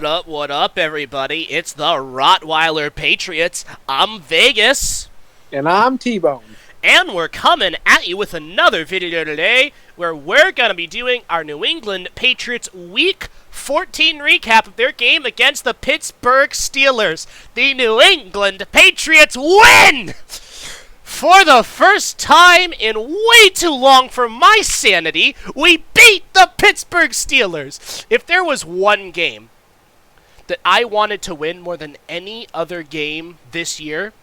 What up, everybody? It's the Rottweiler Patriots. I'm Vegas. And I'm T-Bone. And we're coming at you with another video today where we're going to be doing our New England Patriots Week 14 recap of their game against the Pittsburgh Steelers. The New England Patriots win! For the first time in way too long for my sanity, we beat the Pittsburgh Steelers. If there was one game that I wanted to win more than any other game this year,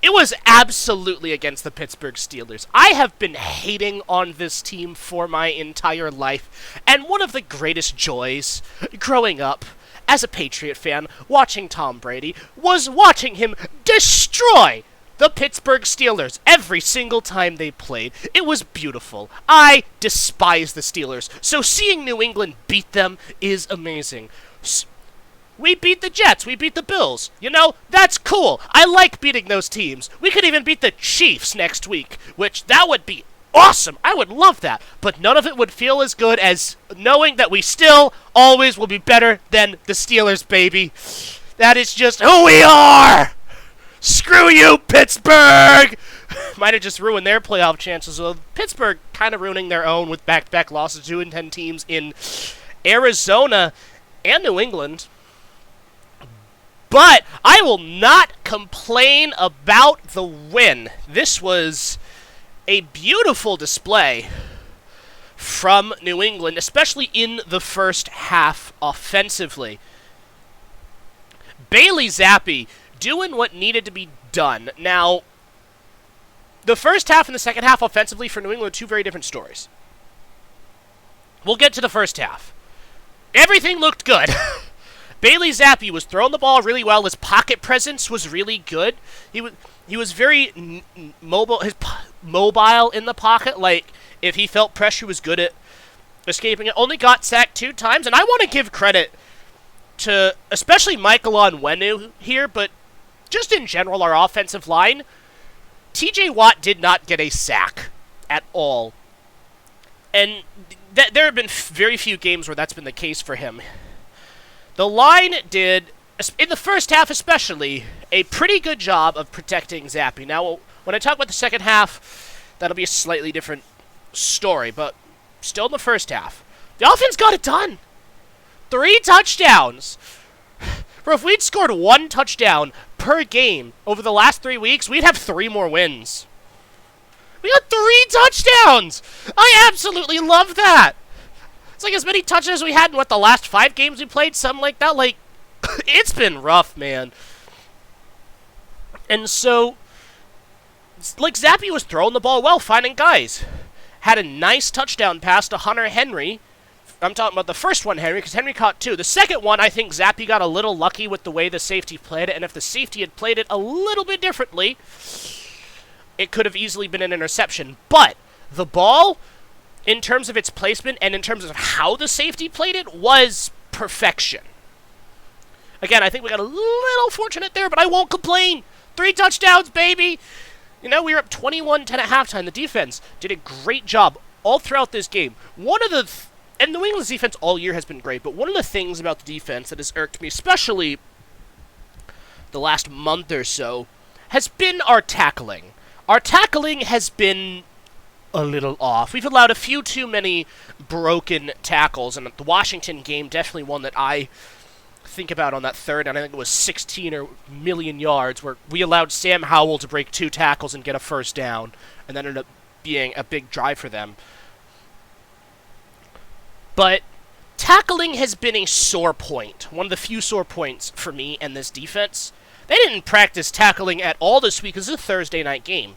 it was absolutely against the Pittsburgh Steelers. I have been hating on this team for my entire life, and one of the greatest joys growing up as a Patriot fan watching Tom Brady was watching him destroy the Pittsburgh Steelers every single time they played. It was beautiful. I despise the Steelers, so seeing New England beat them is amazing. We beat the Jets. We beat the Bills. You know, that's cool. I like beating those teams. We could even beat the Chiefs next week, which that would be awesome. I would love that. But none of it would feel as good as knowing that we still always will be better than the Steelers, baby. That is just who we are. Screw you, Pittsburgh! Might have just ruined their playoff chances. Well, Pittsburgh kind of ruining their own with back-to-back losses to 2-10 teams in Arizona and New England. But I will not complain about the win. This was a beautiful display from New England, especially in the first half offensively. Bailey Zappi doing what needed to be done. Now, the first half and the second half offensively for New England are two very different stories. We'll get to the first half. Everything looked good. Bailey Zappi was throwing the ball really well. His pocket presence was really good. He was very mobile in the pocket. Like, if he felt pressure, he was good at escaping it. Only got sacked 2 times, and I want to give credit to especially Michael Onwenu here, but just in general, our offensive line. TJ Watt did not get a sack at all. And there have been very few games where that's been the case for him. The line did, in the first half especially, a pretty good job of protecting Zappi. Now, when I talk about the second half, that'll be a slightly different story, but still in the first half. The offense got it done. 3 touchdowns. Bro, if we'd scored 1 touchdown per game over the last 3 weeks, we'd have 3 more wins. We got 3 touchdowns! I absolutely love that! It's like as many touchdowns as we had in, the last 5 games we played? Something like that. Like, it's been rough, man. And so, like, Zappi was throwing the ball well, finding guys. Had a nice touchdown pass to Hunter Henry. I'm talking about the first one, Henry, because Henry caught 2. The second one, I think Zappi got a little lucky with the way the safety played it, and if the safety had played it a little bit differently, it could have easily been an interception. But the ball, in terms of its placement and in terms of how the safety played it, was perfection. Again, I think we got a little fortunate there, but I won't complain. 3 touchdowns, baby! You know, we were up 21-10 at halftime. The defense did a great job all throughout this game. And New England's defense all year has been great, but one of the things about the defense that has irked me, especially the last month or so, has been our tackling. Our tackling has been a little off. We've allowed a few too many broken tackles, and the Washington game, definitely one that I think about on that third, and I think it was 16 or million yards, where we allowed Sam Howell to break 2 tackles and get a first down, and that ended up being a big drive for them. But tackling has been a sore point, one of the few sore points for me and this defense. They didn't practice tackling at all this week. It was a Thursday night game.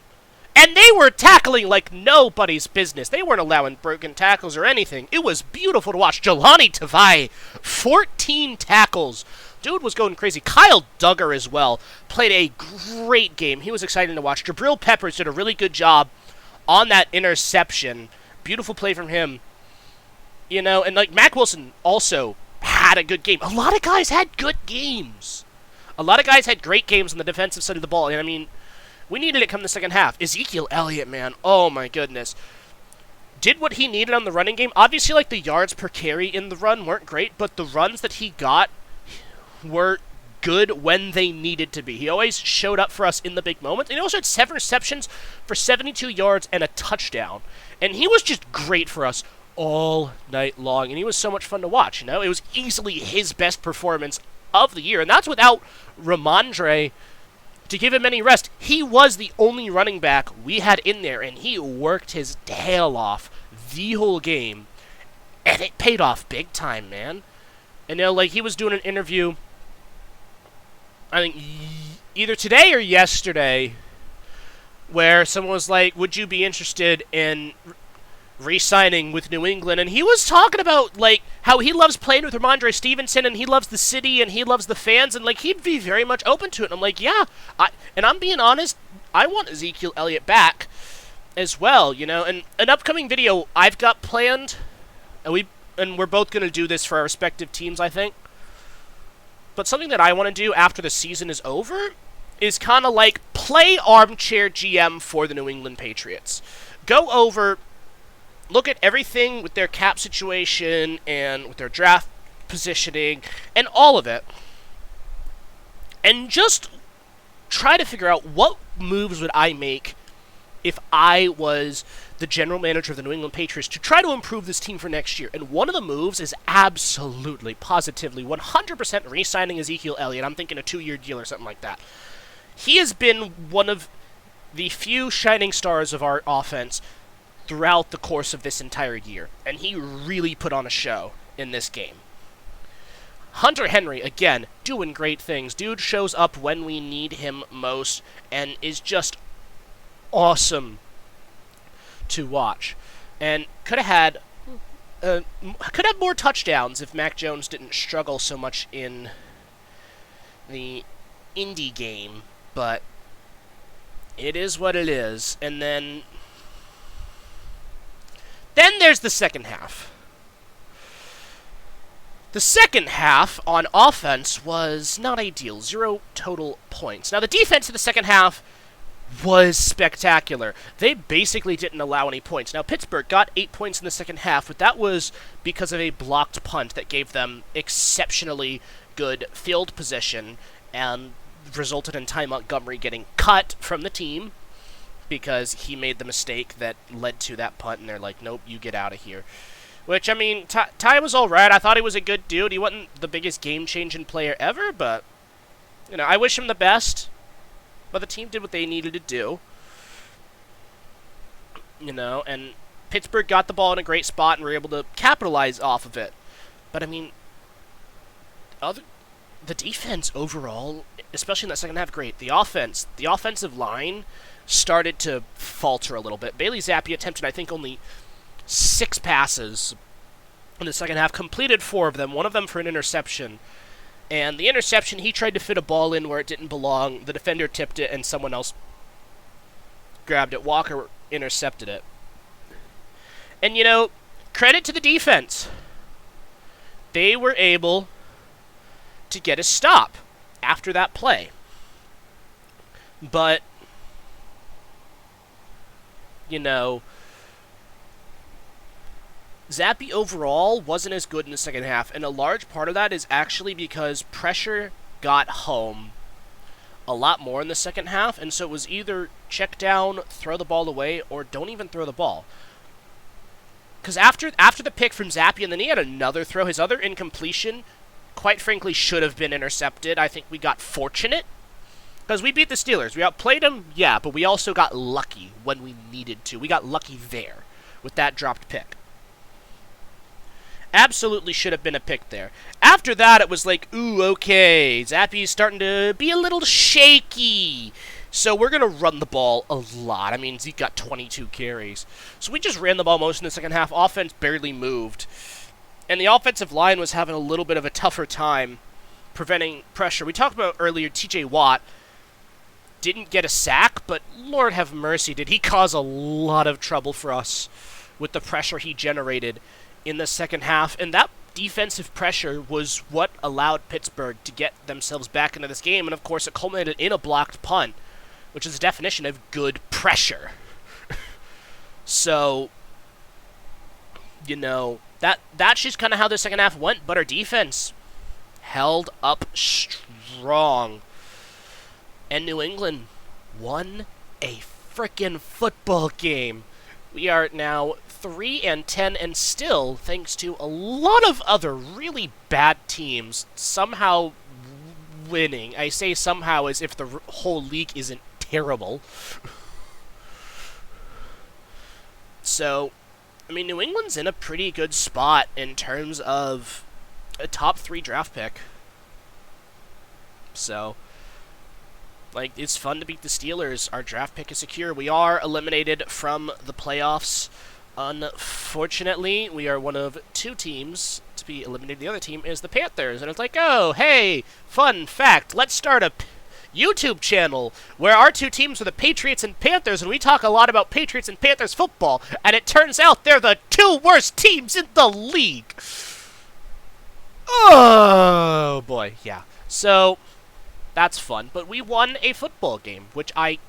And they were tackling like nobody's business. They weren't allowing broken tackles or anything. It was beautiful to watch. Jelani Tavai, 14 tackles. Dude was going crazy. Kyle Duggar as well played a great game. He was exciting to watch. Jabril Peppers did a really good job on that interception. Beautiful play from him. You know, and like Mack Wilson also had a good game. A lot of guys had good games. A lot of guys had great games on the defensive side of the ball. And I mean, we needed it come the second half. Ezekiel Elliott, man. Oh my goodness. Did what he needed on the running game. Obviously, like, the yards per carry in the run weren't great, but the runs that he got, were good when they needed to be. He always showed up for us in the big moments. And he also had 7 receptions for 72 yards and a touchdown. And he was just great for us all night long. And he was so much fun to watch, you know? It was easily his best performance of the year. And that's without Ramondre to give him any rest. He was the only running back we had in there, and he worked his tail off the whole game. And it paid off big time, man. And, you know, like, he was doing an interview, I think, either today or yesterday, where someone was like, would you be interested in re-signing with New England? And he was talking about, like, how he loves playing with Ramondre Stevenson, and he loves the city, and he loves the fans, and, like, he'd be very much open to it. And I'm like, yeah. And I'm being honest, I want Ezekiel Elliott back as well, you know? And an upcoming video I've got planned, and we're both going to do this for our respective teams, I think. But something that I want to do after the season is over is kind of like play armchair GM for the New England Patriots. Go over, look at everything with their cap situation and with their draft positioning and all of it, and just try to figure out what moves would I make if I was the general manager of the New England Patriots to try to improve this team for next year. And one of the moves is absolutely, positively, 100% re-signing Ezekiel Elliott. I'm thinking a 2-year deal or something like that. He has been one of the few shining stars of our offense throughout the course of this entire year, and he really put on a show in this game. Hunter Henry, again, doing great things. Dude shows up when we need him most and is just awesome to watch, and could have more touchdowns if Mac Jones didn't struggle so much in the Indy game, but it is what it is. And then there's the second half. The second half on offense was not ideal. 0 total points. Now, the defense in the second half was spectacular. They basically didn't allow any points. Now, Pittsburgh got 8 points in the second half, but that was because of a blocked punt that gave them exceptionally good field position and resulted in Ty Montgomery getting cut from the team because he made the mistake that led to that punt, and they're like, nope, you get out of here. Which, I mean, Ty was alright. I thought he was a good dude. He wasn't the biggest game-changing player ever, but, you know, I wish him the best. But the team did what they needed to do. You know, and Pittsburgh got the ball in a great spot and were able to capitalize off of it. But, I mean, the defense overall, especially in that second half, great. The offensive line started to falter a little bit. Bailey Zappi attempted, I think, only 6 passes in the second half, completed 4 of them, one of them for an interception. And the interception, he tried to fit a ball in where it didn't belong. The defender tipped it, and someone else grabbed it. Walker intercepted it. And, you know, credit to the defense. They were able to get a stop after that play. But, you know, Zappi overall wasn't as good in the second half, and a large part of that is actually because pressure got home a lot more in the second half, and so it was either check down, throw the ball away, or don't even throw the ball. Because after the pick from Zappi, and then he had another throw, his other incompletion, quite frankly, should have been intercepted. I think we got fortunate, because we beat the Steelers. We outplayed them, yeah, but we also got lucky when we needed to. We got lucky there with that dropped pick. Absolutely should have been a pick there. After that, it was like, ooh, okay, Zappi's starting to be a little shaky. So we're going to run the ball a lot. I mean, Zeke got 22 carries. So we just ran the ball most in the second half. Offense barely moved. And the offensive line was having a little bit of a tougher time preventing pressure. We talked about earlier, TJ Watt didn't get a sack, but Lord have mercy, did he cause a lot of trouble for us with the pressure he generated in the second half, and that defensive pressure was what allowed Pittsburgh to get themselves back into this game, and of course it culminated in a blocked punt, which is the definition of good pressure. So, you know, that's just kind of how the second half went, but our defense held up strong. And New England won a frickin' football game. We are now 3-10, and still, thanks to a lot of other really bad teams, somehow winning. I say somehow as if the whole league isn't terrible. So, I mean, New England's in a pretty good spot in terms of a top 3 draft pick. So, like, it's fun to beat the Steelers. Our draft pick is secure. We are eliminated from the playoffs. Unfortunately, we are one of 2 teams to be eliminated. The other team is the Panthers. And it's like, oh, hey, fun fact. Let's start a YouTube channel where our 2 teams are the Patriots and Panthers, and we talk a lot about Patriots and Panthers football. And it turns out they're the 2 worst teams in the league. Oh, boy, yeah. So, that's fun. But we won a football game, which I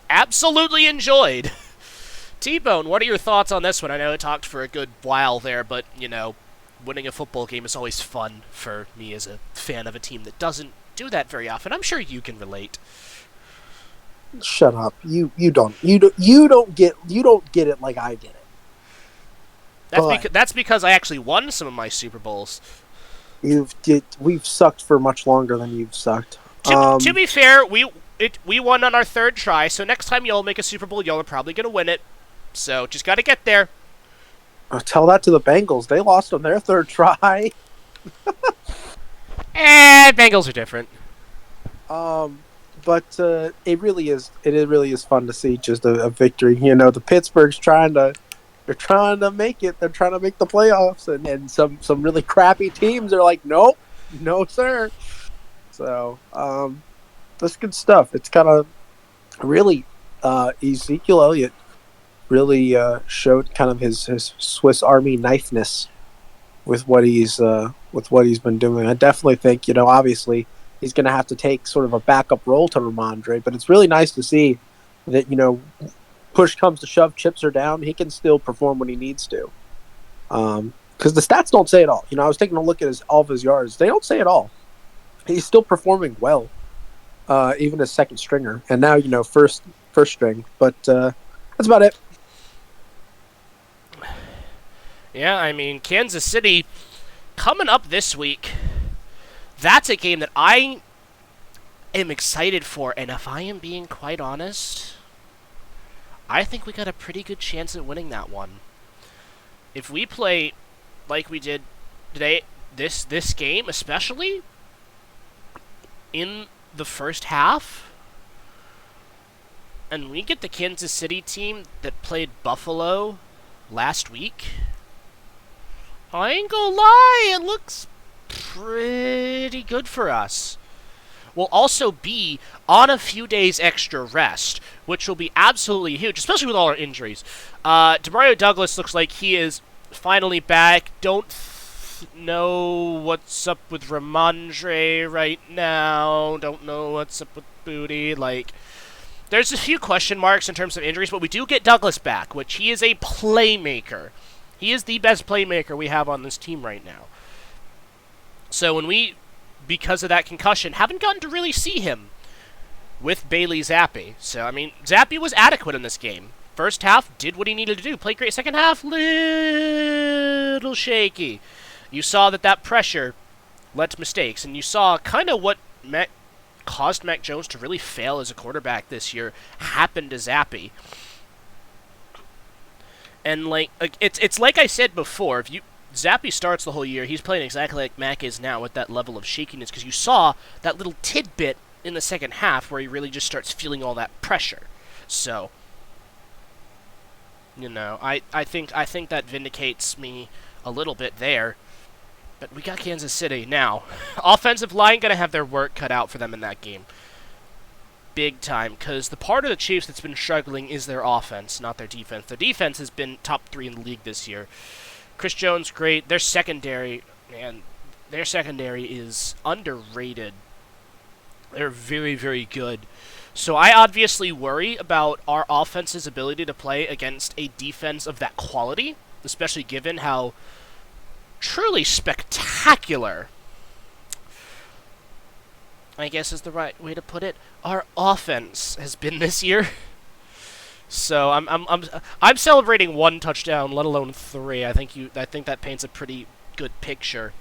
absolutely enjoyed. T-Bone, what are your thoughts on this one? I know it talked for a good while there, but, you know, winning a football game is always fun for me as a fan of a team that doesn't do that very often. I'm sure you can relate. Shut up. You don't get it like I get it. That's because I actually won some of my Super Bowls. We've sucked for much longer than you've sucked. To be fair, we won on our 3rd try, so next time y'all make a Super Bowl, y'all are probably going to win it. So, just got to get there. Tell that to the Bengals. They lost on their 3rd try. Bengals are different. But it really is fun to see just a victory. You know, the Pittsburgh's trying to make it. They're trying to make the playoffs, and some really crappy teams are like, nope, no sir. So that's good stuff. It's kind of really Ezekiel Elliott really showed kind of his Swiss Army knifeness with what he's been doing. I definitely think, you know, obviously he's going to have to take sort of a backup role to Ramondre, but it's really nice to see that, you know, push comes to shove, chips are down, he can still perform when he needs to. Because the stats don't say it all. You know, I was taking a look at all of his yards. They don't say it all. He's still performing well, even as second stringer, and now, you know, first string. But that's about it. Yeah, I mean, Kansas City coming up this week. That's a game that I am excited for, and if I am being quite honest, I think we got a pretty good chance at winning that one. If we play like we did today, this game especially, in the first half, and we get the Kansas City team that played Buffalo last week, I ain't gonna lie, it looks pretty good for us. We'll also be on a few days extra rest, which will be absolutely huge, especially with all our injuries. Demario Douglas looks like he is finally back. Don't know what's up with Ramondre right now. Don't know what's up with Booty. Like, there's a few question marks in terms of injuries, but we do get Douglas back, which he is a playmaker. He is the best playmaker we have on this team right now. So when we, because of that concussion, haven't gotten to really see him with Bailey Zappi. So, I mean, Zappi was adequate in this game. First half, did what he needed to do. Played great. Second half, little shaky. You saw that pressure led to mistakes, and you saw kind of what caused Mac Jones to really fail as a quarterback this year happened to Zappi. And, like, it's like I said before, if Zappi starts the whole year, he's playing exactly like Mac is now with that level of shakiness, because you saw that little tidbit in the second half where he really just starts feeling all that pressure. So, you know, I think that vindicates me a little bit there. But we got Kansas City now. Offensive line going to have their work cut out for them in that game. Big time, because the part of the Chiefs that's been struggling is their offense, not their defense. Their defense has been top 3 in the league this year. Chris Jones, great. Their secondary, man, is underrated. They're very, very good. So I obviously worry about our offense's ability to play against a defense of that quality, especially given how truly spectacular I guess is the right way to put it, our offense has been this year. So I'm celebrating 1 touchdown, let alone 3. I think that paints a pretty good picture.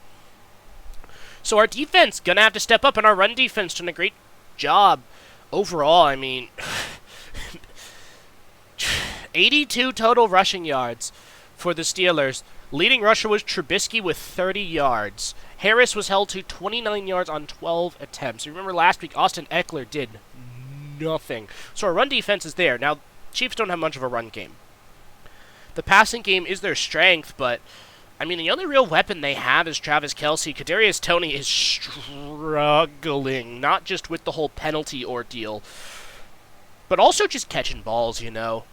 So our defense gonna have to step up, and our run defense doing a great job overall. I mean, 82 total rushing yards for the Steelers. Leading rusher was Trubisky with 30 yards. Harris was held to 29 yards on 12 attempts. You remember last week, Austin Eckler did nothing. So our run defense is there. Now, Chiefs don't have much of a run game. The passing game is their strength, but, I mean, the only real weapon they have is Travis Kelce. Kadarius Toney is struggling, not just with the whole penalty ordeal, but also just catching balls, you know.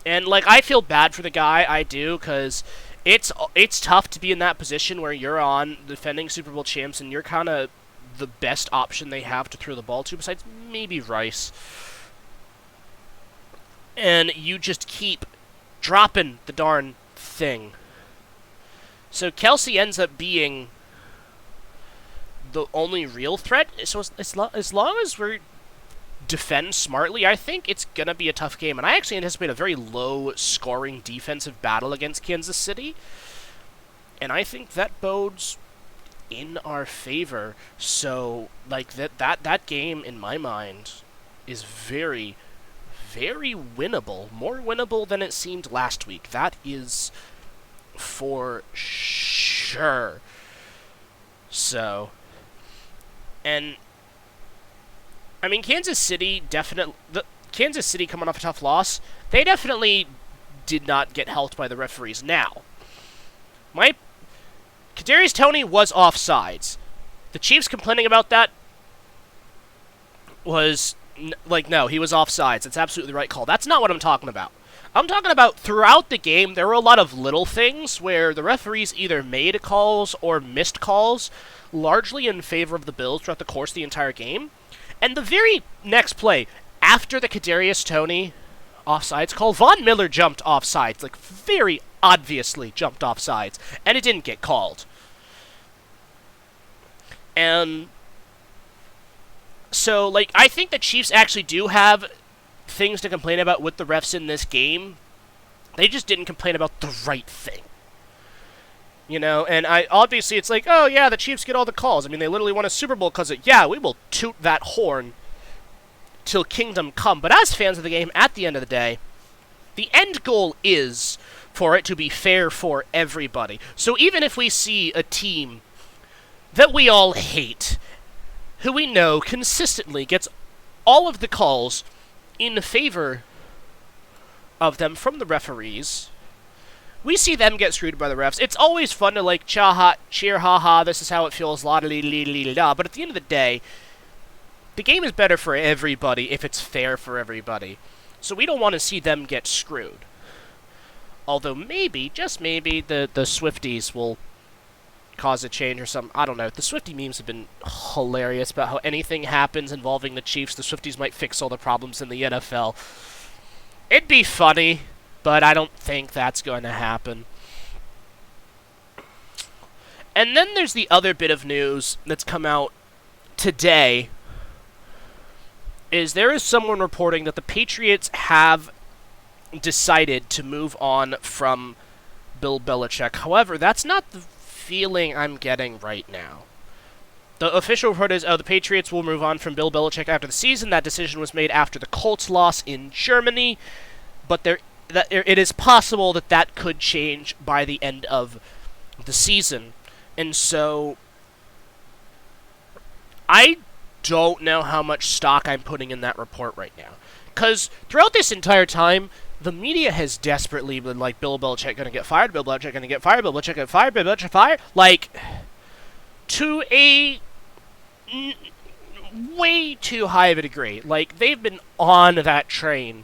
And, like, I feel bad for the guy, I do, because it's tough to be in that position where you're on defending Super Bowl champs and you're kind of the best option they have to throw the ball to, besides maybe Rice. And you just keep dropping the darn thing. So Kelce ends up being the only real threat. So as long as we defend smartly, I think it's going to be a tough game. And I actually anticipate a very low-scoring defensive battle against Kansas City. And I think that bodes in our favor. So, like, that game, in my mind, is very, very winnable. More winnable than it seemed last week. That is for sure. So, and I mean, Kansas City coming off a tough loss, they definitely did not get helped by the referees. Now, Kadarius Toney was offsides. The Chiefs complaining about that was no, he was offsides. It's absolutely the right call. That's not what I'm talking about. I'm talking about throughout the game, there were a lot of little things where the referees either made calls or missed calls, largely in favor of the Bills throughout the course of the entire game. And the very next play, after the Kadarius Toney offsides call, Von Miller jumped offsides, like very obviously jumped offsides, and it didn't get called. And so, like, I think the Chiefs actually do have things to complain about with the refs in this game. They just didn't complain about the right thing. You know, and obviously it's like, oh yeah, the Chiefs get all the calls. I mean, they literally won a Super Bowl because we will toot that horn till kingdom come. But as fans of the game, at the end of the day, the end goal is for it to be fair for everybody. So even if we see a team that we all hate, who we know consistently gets all of the calls in favor of them from the referees, we see them get screwed by the refs. It's always fun to, like, cheer, ha-ha, this is how it feels, la-da-lee-lee-lee-la. But at the end of the day, the game is better for everybody if it's fair for everybody. So we don't want to see them get screwed. Although maybe, just maybe, the Swifties will cause a change or something. I don't know. The Swiftie memes have been hilarious about how anything happens involving the Chiefs, the Swifties might fix all the problems in the NFL. It'd be funny, but I don't think that's going to happen. And then there's the other bit of news that's come out today, is there is someone reporting that the Patriots have decided to move on from Bill Belichick. However, that's not the feeling I'm getting right now. The official report is, the Patriots will move on from Bill Belichick after the season. That decision was made after the Colts loss in Germany, but it is possible that could change by the end of the season. And so, I don't know how much stock I'm putting in that report right now. Because throughout this entire time, the media has desperately been like, Bill Belichick gonna get fired, Bill Belichick gonna get fired, Bill Belichick get fired, Bill Belichick fired. Like, to a way too high of a degree. Like, they've been on that train.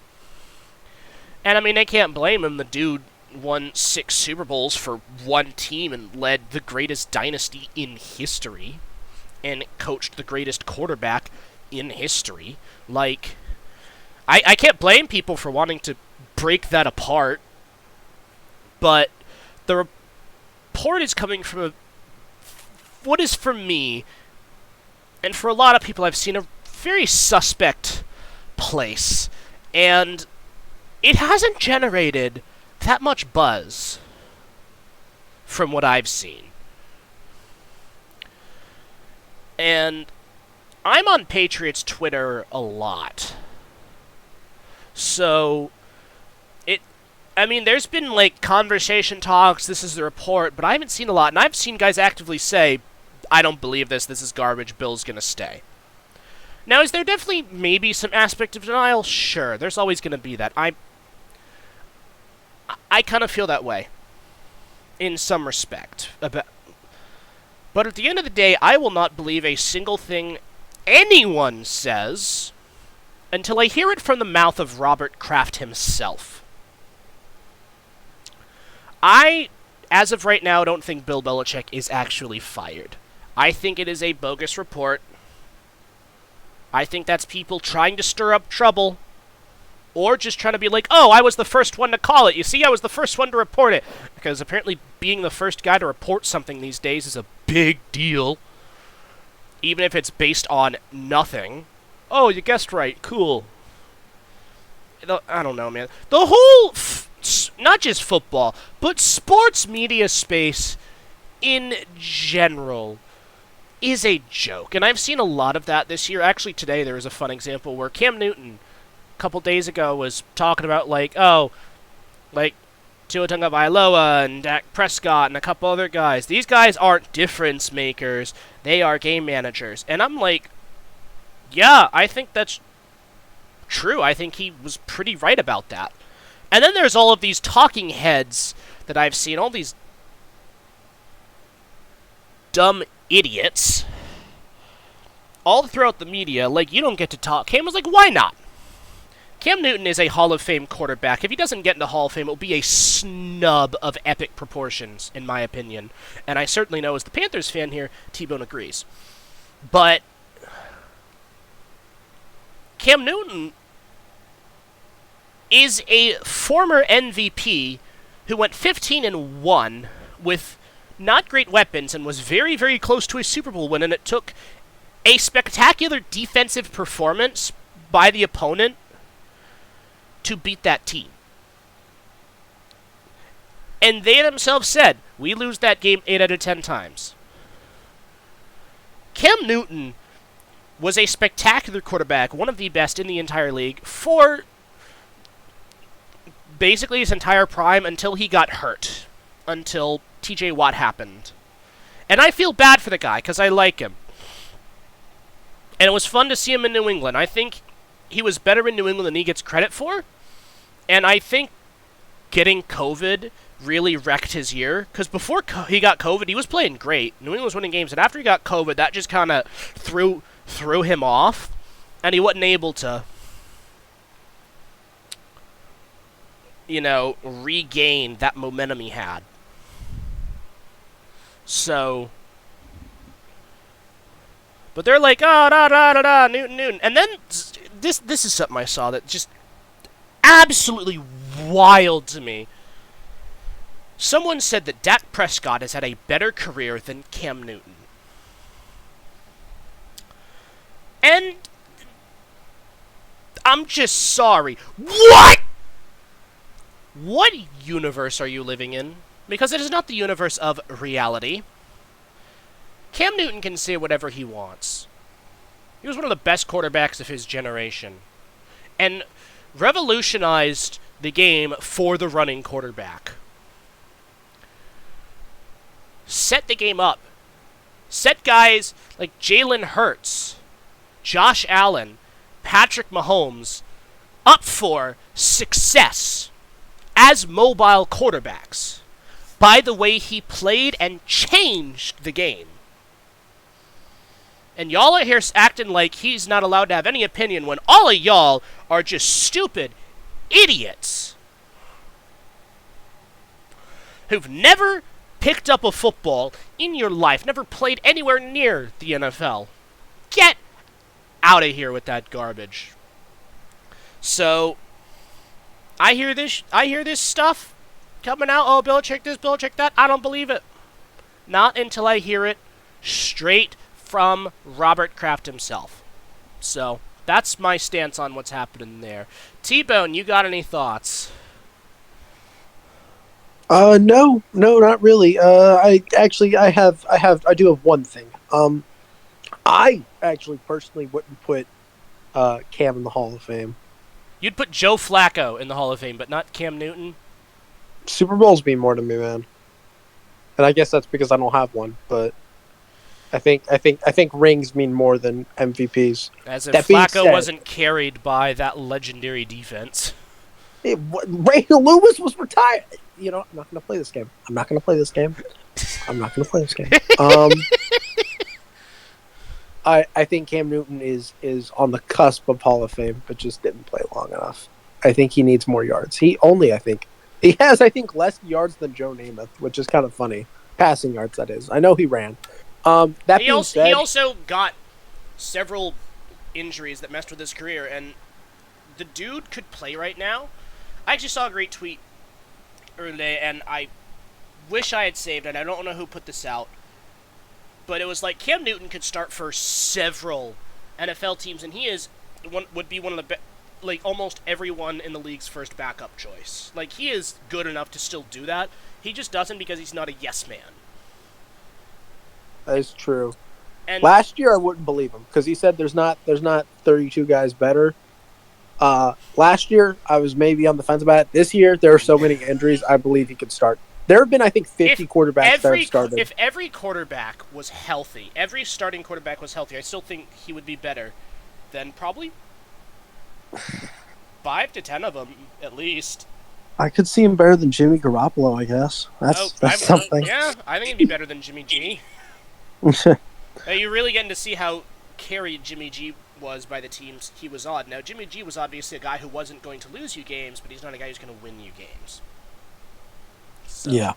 And, I mean, I can't blame him. The dude won 6 Super Bowls for one team and led the greatest dynasty in history. And coached the greatest quarterback in history. Like, I can't blame people for wanting to break that apart. But the report is coming from what is, for me, and for a lot of people, I've seen a very suspect place, and it hasn't generated that much buzz from what I've seen. And I'm on Patriots Twitter a lot. So, there's been, conversation talks, this is the report, but I haven't seen a lot, and I've seen guys actively say, I don't believe this is garbage, Bill's gonna stay. Now, is there definitely maybe some aspect of denial? Sure, there's always gonna be that. I kind of feel that way, in some respect. But at the end of the day, I will not believe a single thing anyone says until I hear it from the mouth of Robert Kraft himself. I, as of right now, don't think Bill Belichick is actually fired. I think it is a bogus report. I think that's people trying to stir up trouble, or just trying to be like, oh, I was the first one to call it. You see, I was the first one to report it. Because apparently being the first guy to report something these days is a big deal. Even if it's based on nothing. Oh, you guessed right. Cool. I don't know, man. The whole, not just football, but sports media space in general is a joke. And I've seen a lot of that this year. Actually, today there was a fun example where Cam Newton, a couple days ago, was talking about, Tua Tagovailoa and Dak Prescott and a couple other guys. These guys aren't difference makers. They are game managers. And I'm like, yeah, I think that's true. I think he was pretty right about that. And then there's all of these talking heads that I've seen, all these dumb idiots all throughout the media, you don't get to talk. Cam was like, why not? Cam Newton is a Hall of Fame quarterback. If he doesn't get into Hall of Fame, it will be a snub of epic proportions, in my opinion. And I certainly know, as the Panthers fan here, T-Bone agrees. But Cam Newton is a former MVP who went 15-1 with not great weapons and was very, very close to a Super Bowl win, and it took a spectacular defensive performance by the opponent to beat that team. And they themselves said, we lose that game 8 out of 10 times. Cam Newton was a spectacular quarterback, one of the best in the entire league, for basically his entire prime until he got hurt. Until TJ Watt happened. And I feel bad for the guy, because I like him. And it was fun to see him in New England. I think he was better in New England than he gets credit for. And I think getting COVID really wrecked his year. Because before he got COVID, he was playing great. New England was winning games. And after he got COVID, that just kind of threw him off. And he wasn't able to, regain that momentum he had. So, but they're like, oh, Newton. And then, this is something I saw that just absolutely wild to me. Someone said that Dak Prescott has had a better career than Cam Newton. And I'm just sorry. What? What universe are you living in? Because it is not the universe of reality. Cam Newton can say whatever he wants. He was one of the best quarterbacks of his generation. And revolutionized the game for the running quarterback. Set the game up. Set guys like Jalen Hurts, Josh Allen, Patrick Mahomes up for success as mobile quarterbacks by the way he played and changed the game. And y'all are here acting like he's not allowed to have any opinion when all of y'all are just stupid idiots who've never picked up a football in your life, never played anywhere near the NFL. Get out of here with that garbage. So, I hear this stuff coming out. Oh, Belichick this, Belichick that. I don't believe it. Not until I hear it straight from Robert Kraft himself. So that's my stance on what's happening there. T-Bone, you got any thoughts? No, not really. I do have one thing. I actually personally wouldn't put Cam in the Hall of Fame. You'd put Joe Flacco in the Hall of Fame, but not Cam Newton? Super Bowls mean more to me, man. And I guess that's because I don't have one, but I think rings mean more than MVPs. As if That being Flacco said, wasn't carried by that legendary defense. Ray Lewis was retired. You know, I'm not going to play this game. I'm not going to play this game. I think Cam Newton is on the cusp of Hall of Fame, but just didn't play long enough. I think he needs more yards. He has less yards than Joe Namath, which is kind of funny. Passing yards, that is. I know he ran. He also got several injuries that messed with his career, and the dude could play right now. I actually saw a great tweet earlier today, and I wish I had saved it. I don't know who put this out, but it was like Cam Newton could start for several NFL teams, and he would be one of the almost everyone in the league's first backup choice. Like, he is good enough to still do that. He just doesn't because he's not a yes man. That is true. And last year I wouldn't believe him because he said there's not 32 guys better. Last year I was maybe on the fence about it. This year there are so many injuries. I believe he could start. There have been, I think, 50 quarterbacks that have started. If every quarterback was healthy, every starting quarterback was healthy, I still think he would be better than probably 5 to 10 of them at least. I could see him better than Jimmy Garoppolo, I guess. That's something. Yeah, I think he'd be better than Jimmy G. You're really getting to see how carried Jimmy G was by the teams he was on. Now, Jimmy G was obviously a guy who wasn't going to lose you games, but he's not a guy who's going to win you games. So. Yeah.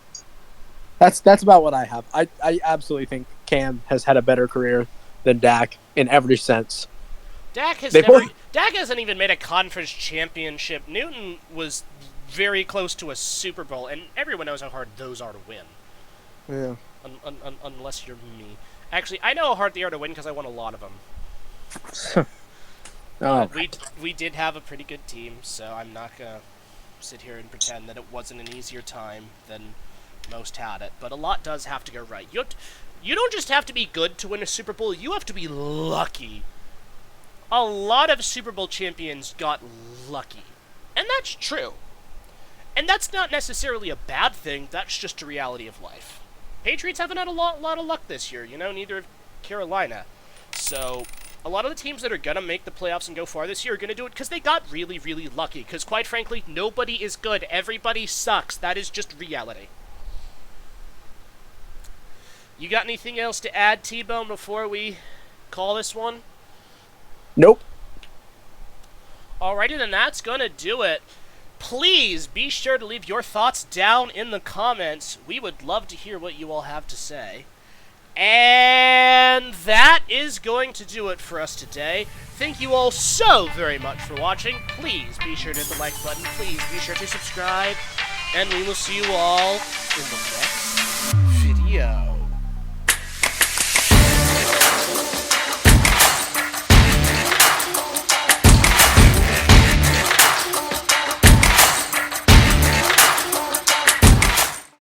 That's about what I have. I absolutely think Cam has had a better career than Dak in every sense. Dak hasn't even made a conference championship. Newton was very close to a Super Bowl, and everyone knows how hard those are to win. Yeah. Unless you're me. Actually, I know how hard they are to win because I won a lot of them. We did have a pretty good team, so I'm not going to sit here and pretend that it wasn't an easier time than most had it. But a lot does have to go right. You don't just have to be good to win a Super Bowl, you have to be lucky. A lot of Super Bowl champions got lucky. And that's true. And that's not necessarily a bad thing, that's just a reality of life. Patriots haven't had a lot of luck this year, neither have Carolina. So, a lot of the teams that are going to make the playoffs and go far this year are going to do it because they got really, really lucky. Because, quite frankly, nobody is good. Everybody sucks. That is just reality. You got anything else to add, T-Bone, before we call this one? Nope. Alrighty, then that's going to do it. Please be sure to leave your thoughts down in the comments. We would love to hear what you all have to say. And that is going to do it for us today. Thank you all so very much for watching. Please be sure to hit the like button. Please be sure to subscribe. And we will see you all in the next video.